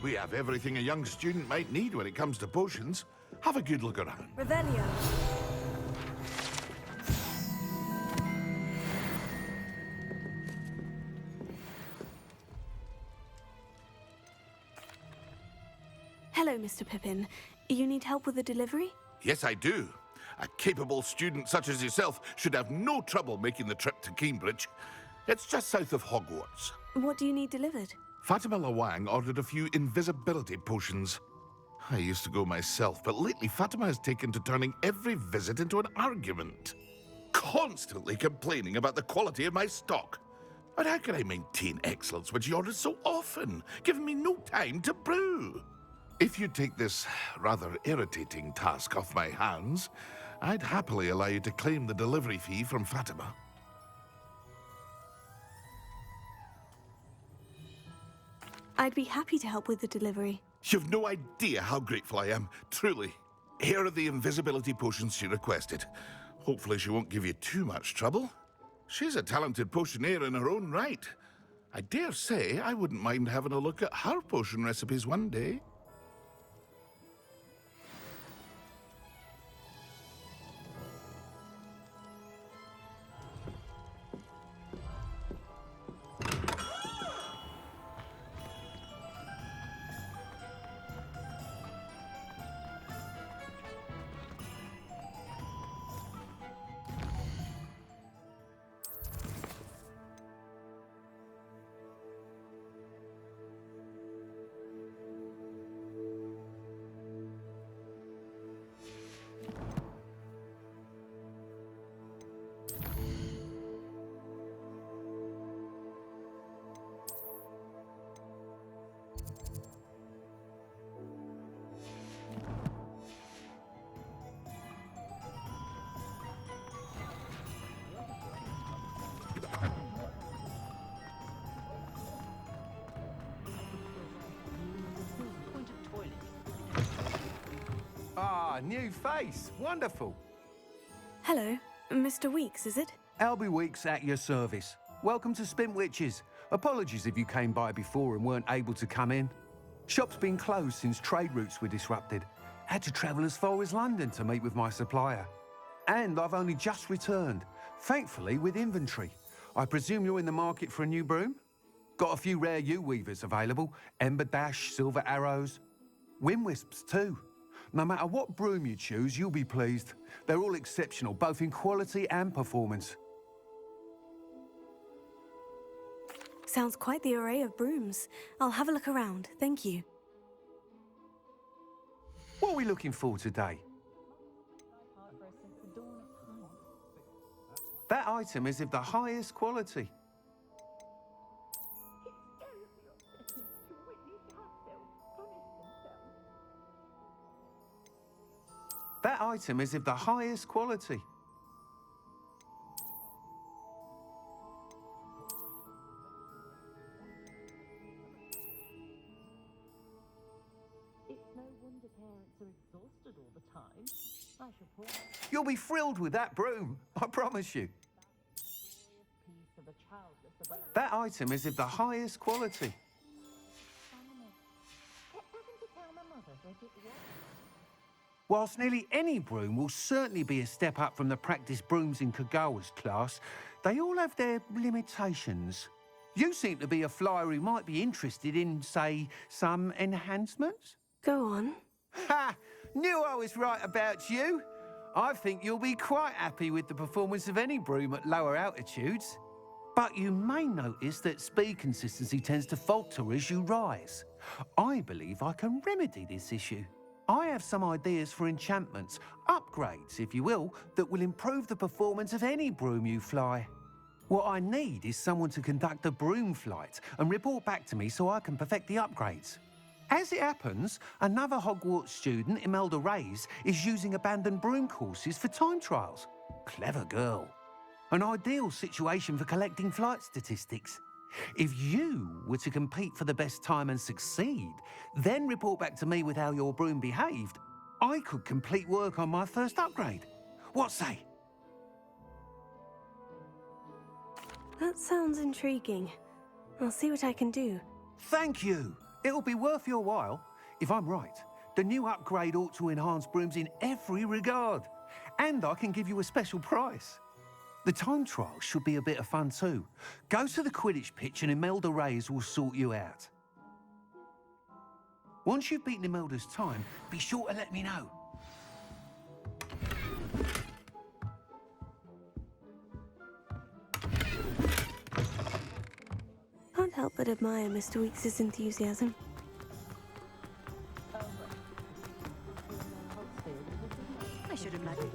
We have everything a young student might need when it comes to potions. Have a good look around. Revelio. Hello, Mr. Pippin. You need help with the delivery? Yes, I do. A capable student such as yourself should have no trouble making the trip to Cambridge. It's just south of Hogwarts. What do you need delivered? Fatima Lawang ordered a few invisibility potions. I used to go myself, but lately Fatima has taken to turning every visit into an argument. Constantly complaining about the quality of my stock. But how can I maintain excellence when she orders so often, giving me no time to brew? If you take this rather irritating task off my hands, I'd happily allow you to claim the delivery fee from Fatima. I'd be happy to help with the delivery. You've no idea how grateful I am, truly. Here are the invisibility potions she requested. Hopefully she won't give you too much trouble. She's a talented potioneer in her own right. I dare say I wouldn't mind having a look at her potion recipes one day. Ah, new face. Wonderful. Hello, Mr. Weeks, is it? Albie Weeks at your service. Welcome to Spintwitches. Apologies if you came by before and weren't able to come in. Shop's been closed since trade routes were disrupted. Had to travel as far as London to meet with my supplier. And I've only just returned, thankfully with inventory. I presume you're in the market for a new broom? Got a few rare yew-weavers available. Ember Dash, Silver Arrows. Wind-wisps too. No matter what broom you choose, you'll be pleased. They're all exceptional, both in quality and performance. Sounds quite the array of brooms. I'll have a look around, thank you. What are we looking for today? That item is of the highest quality. That item is of the highest quality. It's no wonder parents are exhausted all the time. I should pour a You'll be thrilled with that broom, I promise you. piece of a childless abode. That item is of the highest quality. Haven't you tell my mother that it was? Whilst nearly any broom will certainly be a step up from the practice brooms in Kagawa's class, they all have their limitations. You seem to be a flyer who might be interested in, say, some enhancements? Go on. Ha! Knew I was right about you. I think you'll be quite happy with the performance of any broom at lower altitudes. But you may notice that speed consistency tends to falter as you rise. I believe I can remedy this issue. I have some ideas for enchantments, upgrades, if you will, that will improve the performance of any broom you fly. What I need is someone to conduct a broom flight and report back to me so I can perfect the upgrades. As it happens, another Hogwarts student, Imelda Reyes, is using abandoned broom courses for time trials. Clever girl. An ideal situation for collecting flight statistics. If you were to compete for the best time and succeed, then report back to me with how your broom behaved, I could complete work on my first upgrade. What say? That sounds intriguing. I'll see what I can do. Thank you. It'll be worth your while. If I'm right, the new upgrade ought to enhance brooms in every regard. And I can give you a special price. The time trial should be a bit of fun too. Go to the Quidditch pitch and Imelda Reyes will sort you out. Once you've beaten Imelda's time, be sure to let me know. Can't help but admire Mr. Weekes' enthusiasm. I should imagine.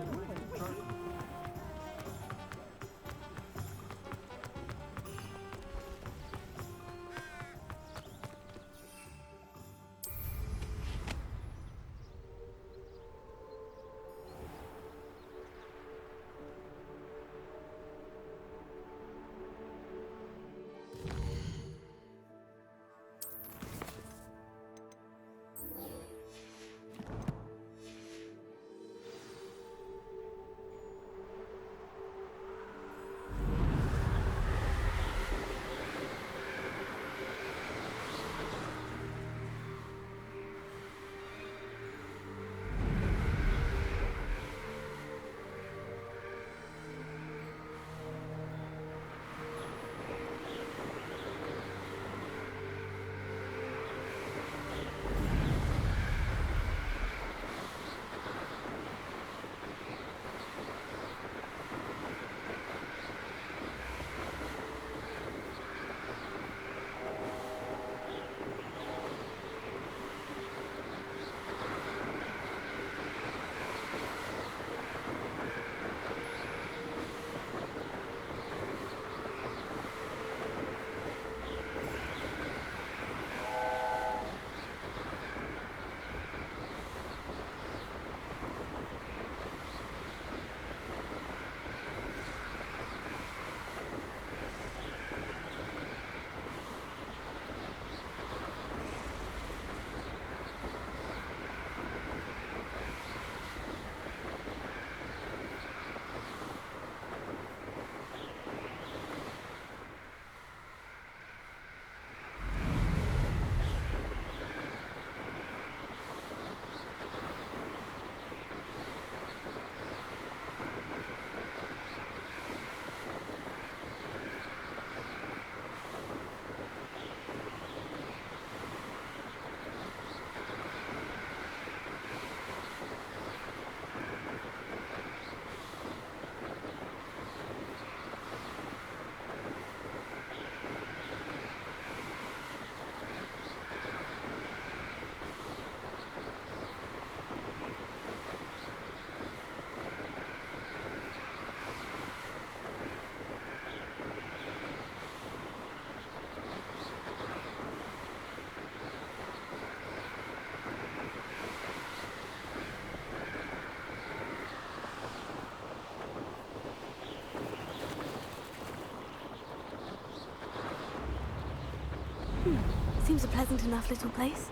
Seems a pleasant enough little place.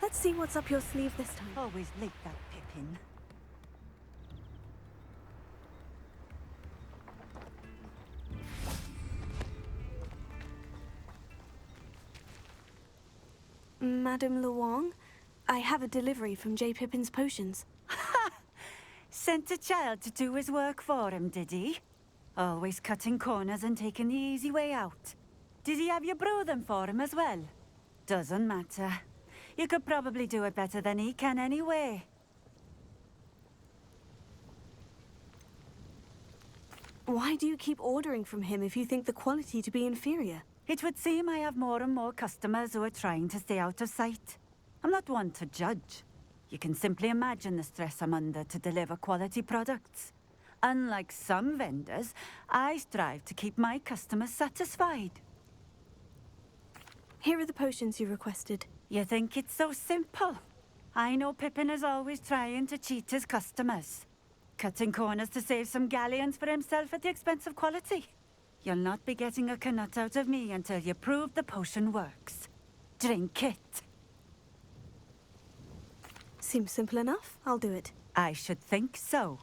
Let's see what's up your sleeve this time. Always like that Pippin. Madame Luong, I have a delivery from J. Pippin's Potions. Sent a child to do his work for him, did he? Always cutting corners and taking the easy way out. Did he have you brew them for him as well? Doesn't matter. You could probably do it better than he can anyway. Why do you keep ordering from him if you think the quality to be inferior? It would seem I have more and more customers who are trying to stay out of sight. I'm not one to judge. You can simply imagine the stress I'm under to deliver quality products. Unlike some vendors, I strive to keep my customers satisfied. Here are the potions you requested. You think it's so simple? I know Pippin is always trying to cheat his customers. Cutting corners to save some galleons for himself at the expense of quality. You'll not be getting a canut out of me until you prove the potion works. Drink it. Seems simple enough. I'll do it. I should think so.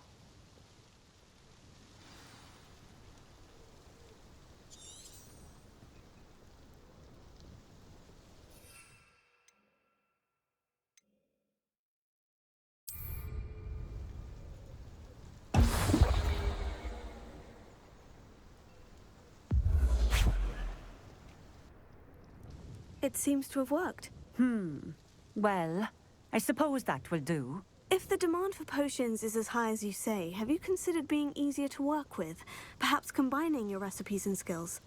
It seems to have worked. Well, I suppose that will do. If the demand for potions is as high as you say, have you considered being easier to work with? Perhaps combining your recipes and skills?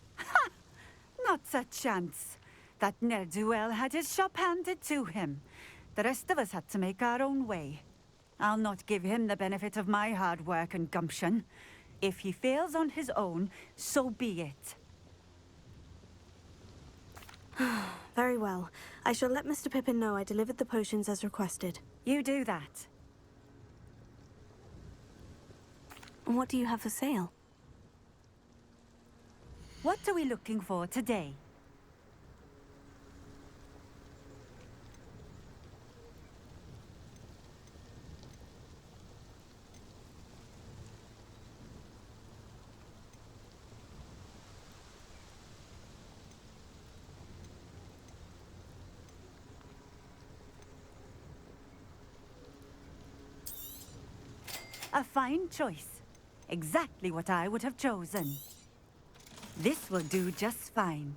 Not a chance. That ne'er-do-well had his shop handed to him. The rest of us had to make our own way. I'll not give him the benefit of my hard work and gumption. If he fails on his own, so be it. Very well. I shall let Mr. Pippin know I delivered the potions as requested. You do that. And what do you have for sale? What are we looking for today? A fine choice. Exactly what I would have chosen. This will do just fine.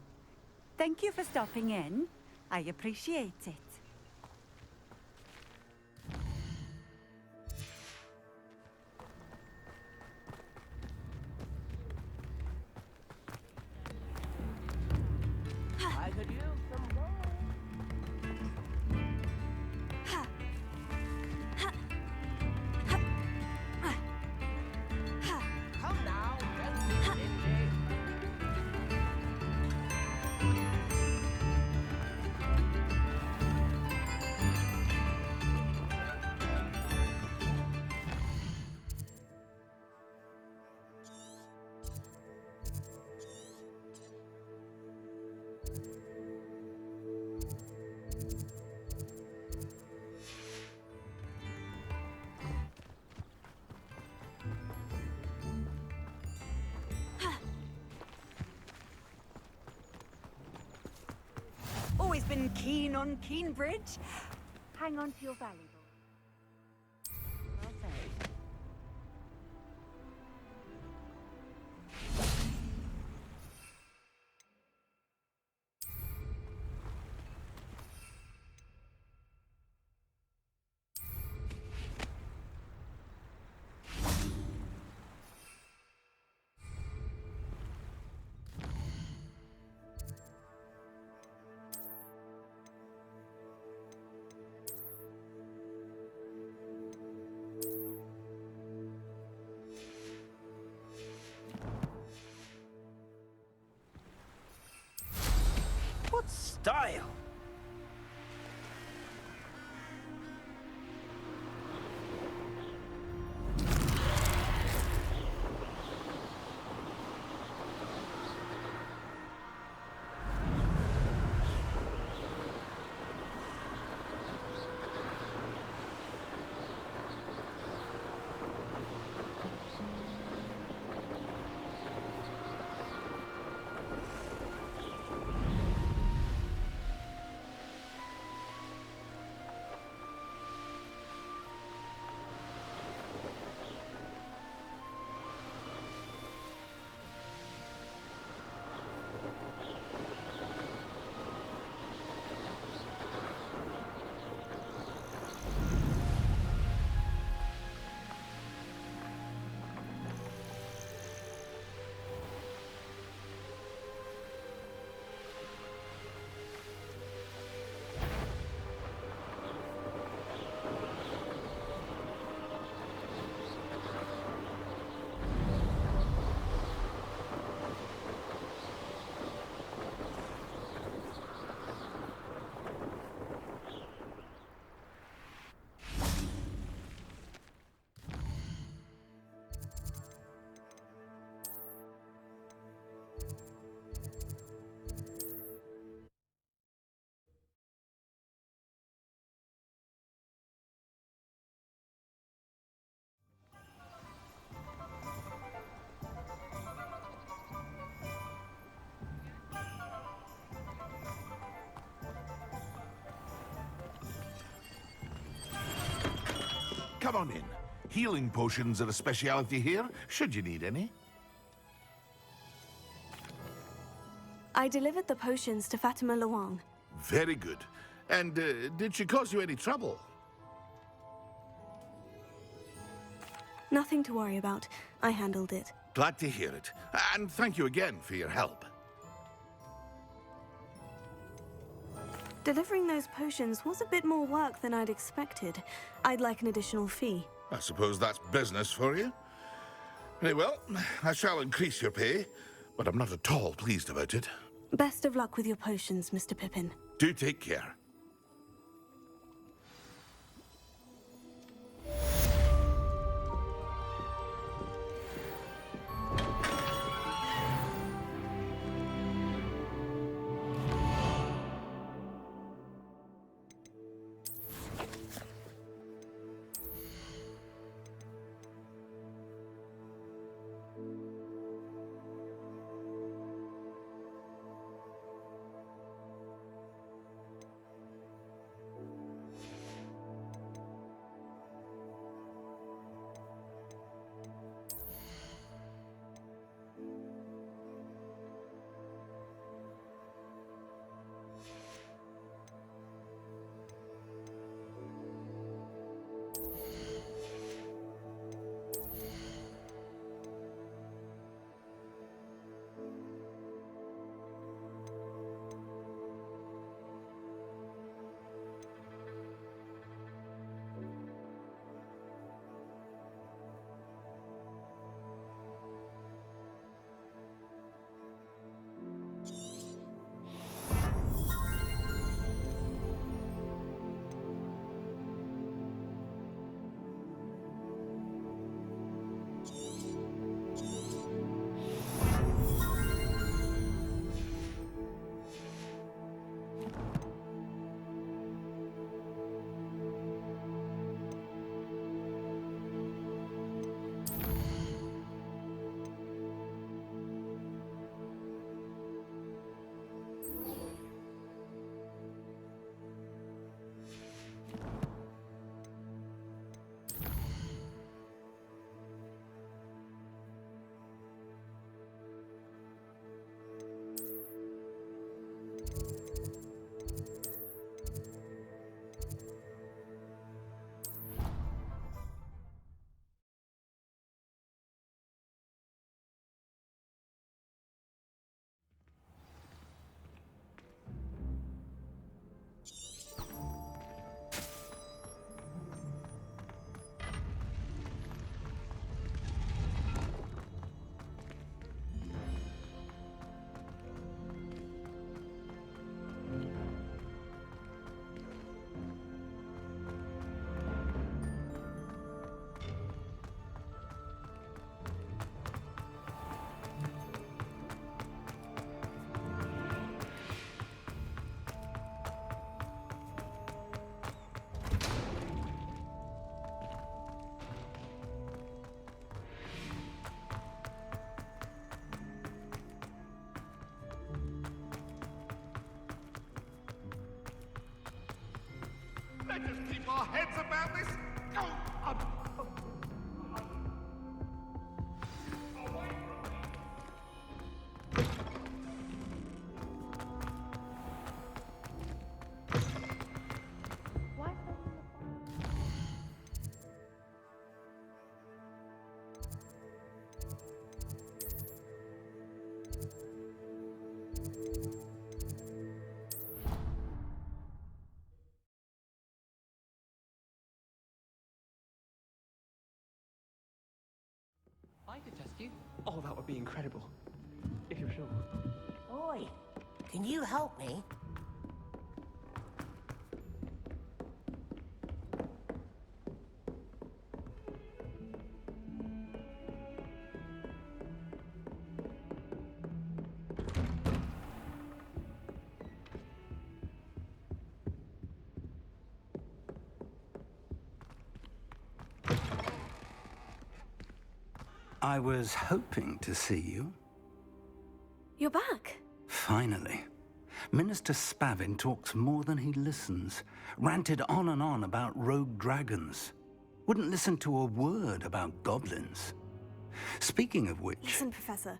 Thank you for stopping in. I appreciate it. I could use some more. Come now, don't be stingy. Always been keen on Keenbridge. Hang on to your valuables. Well said. What style? Come on in. Healing potions are a speciality here, should you need any. I delivered the potions to Fatima Luang. Very good. And did she cause you any trouble? Nothing to worry about. I handled it. Glad to hear it. And thank you again for your help. Delivering those potions was a bit more work than I'd expected. I'd like an additional fee. I suppose that's business for you. Very well, I shall increase your pay, but I'm not at all pleased about it. Best of luck with your potions, Mr. Pippin. Do take care. Let us keep our heads about this. Go up. Away from me. Why is there I could test you. Oh, that would be incredible. If you're sure. Oi, can you help me? I was hoping to see you. You're back. Finally. Minister Spavin talks more than he listens. Ranted on and on about rogue dragons. Wouldn't listen to a word about goblins. Speaking of which... Listen, Professor.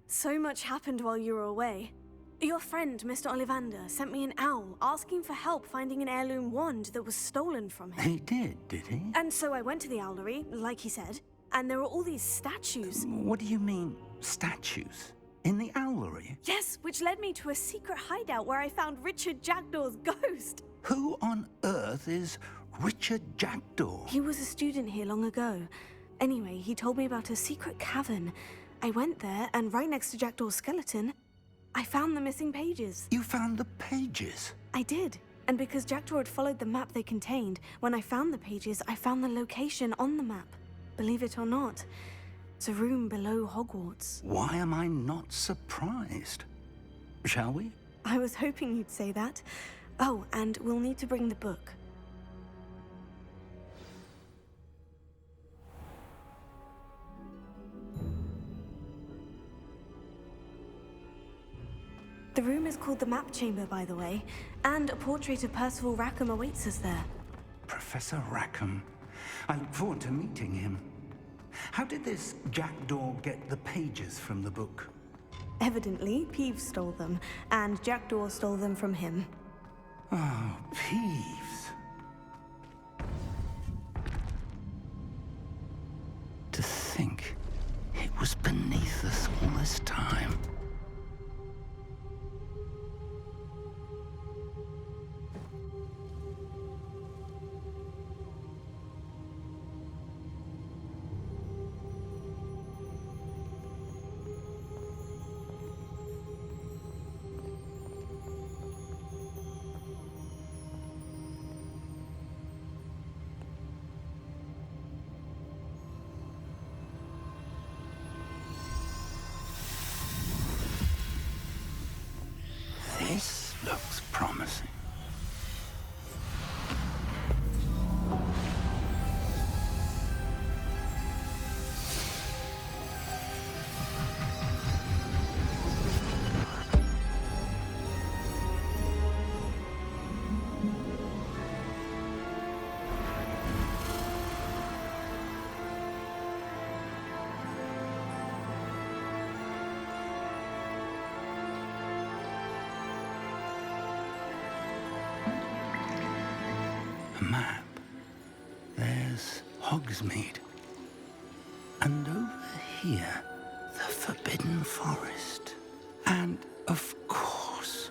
So much happened while you were away. Your friend, Mr. Ollivander, sent me an owl asking for help finding an heirloom wand that was stolen from him. He did he? And so I went to the owlery, like he said, and there were all these statues. What do you mean, statues? In the owlery? Yes, which led me to a secret hideout where I found Richard Jackdaw's ghost. Who on earth is Richard Jackdaw? He was a student here long ago. Anyway, he told me about a secret cavern. I went there, and right next to Jackdaw's skeleton, I found the missing pages. You found the pages? I did. And because Jackdaw had followed the map they contained, when I found the pages, I found the location on the map. Believe it or not, it's a room below Hogwarts. Why am I not surprised? Shall we? I was hoping you'd say that. Oh, and we'll need to bring the book. The room is called the Map Chamber, by the way, and a portrait of Percival Rackham awaits us there. Professor Rackham. I look forward to meeting him. How did this Jackdaw get the pages from the book? Evidently, Peeves stole them, and Jackdaw stole them from him. Oh, Peeves. To think it was beneath us all this time. This looks promising. A map. There's Hogsmeade. And over here, the Forbidden Forest. And, of course,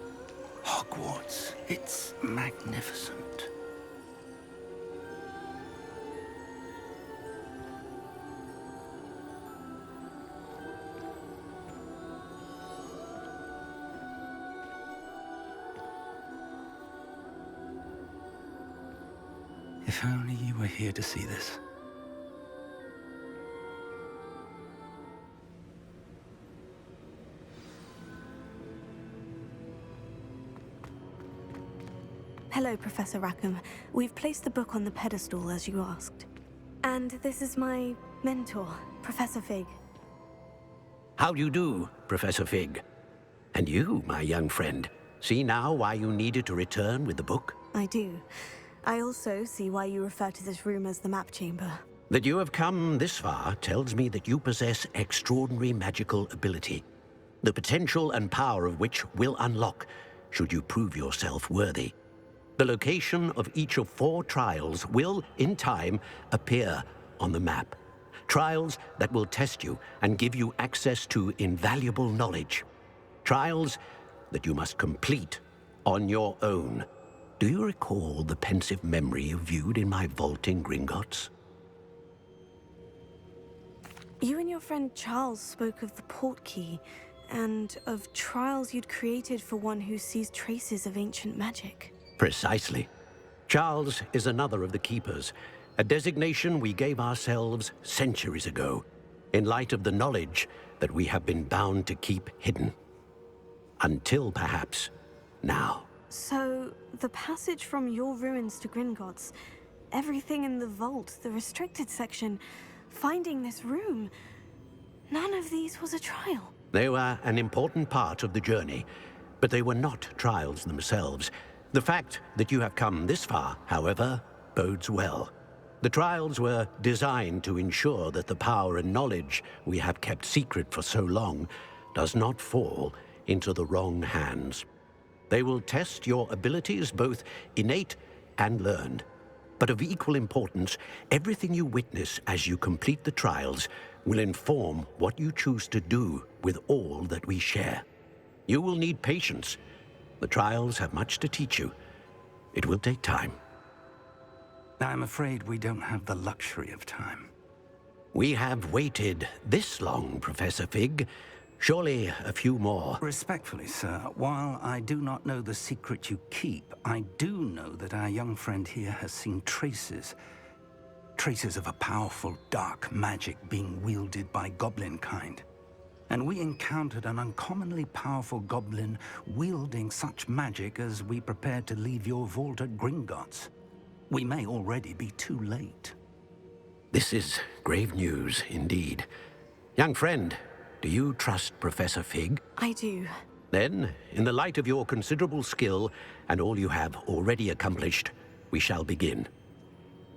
Hogwarts. It's magnificent. If only you were here to see this. Hello, Professor Rackham. We've placed the book on the pedestal, as you asked. And this is my mentor, Professor Fig. How do you do, Professor Fig? And you, my young friend, see now why you needed to return with the book? I do. I also see why you refer to this room as the Map Chamber. That you have come this far tells me that you possess extraordinary magical ability, the potential and power of which will unlock should you prove yourself worthy. The location of each of 4 trials will, in time, appear on the map. Trials that will test you and give you access to invaluable knowledge. Trials that you must complete on your own. Do you recall the pensive memory you viewed in my vault in Gringotts? You and your friend Charles spoke of the portkey, and of trials you'd created for one who sees traces of ancient magic. Precisely. Charles is another of the Keepers, a designation we gave ourselves centuries ago, in light of the knowledge that we have been bound to keep hidden. Until, perhaps, now. So, the passage from your ruins to Gringotts, everything in the vault, the restricted section, finding this room, none of these was a trial. They were an important part of the journey, but they were not trials themselves. The fact that you have come this far, however, bodes well. The trials were designed to ensure that the power and knowledge we have kept secret for so long does not fall into the wrong hands. They will test your abilities, both innate and learned. But of equal importance, everything you witness as you complete the trials will inform what you choose to do with all that we share. You will need patience. The trials have much to teach you. It will take time. I'm afraid we don't have the luxury of time. We have waited this long, Professor Fig. Surely a few more. Respectfully, sir, while I do not know the secret you keep, I do know that our young friend here has seen traces of a powerful dark magic being wielded by goblin kind. And we encountered an uncommonly powerful goblin wielding such magic as we prepared to leave your vault at Gringotts. We may already be too late. This is grave news indeed. Young friend, do you trust Professor Fig? I do. Then, in the light of your considerable skill and all you have already accomplished, we shall begin.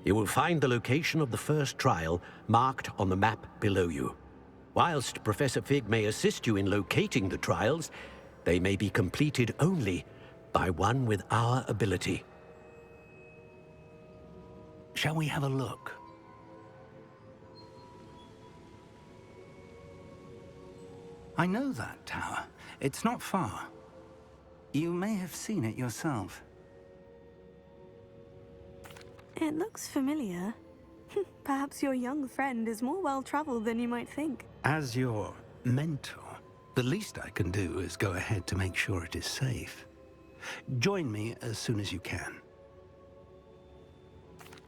You will find the location of the first trial marked on the map below you. Whilst Professor Fig may assist you in locating the trials, they may be completed only by one with our ability. Shall we have a look? I know that tower. It's not far. You may have seen it yourself. It looks familiar. Perhaps your young friend is more well-traveled than you might think. As your mentor, the least I can do is go ahead to make sure it is safe. Join me as soon as you can.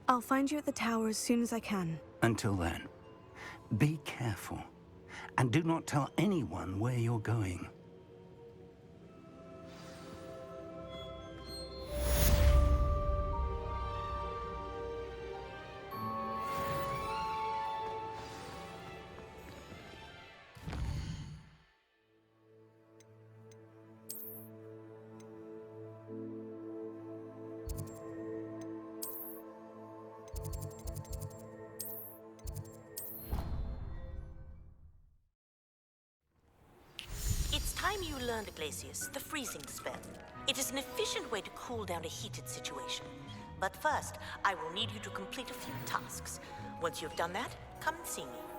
I'll find you at the tower as soon as I can. Until then, be careful. And do not tell anyone where you're going. You learned, Glacius, the freezing spell. It is an efficient way to cool down a heated situation. But first, I will need you to complete a few tasks. Once you've done that, come and see me.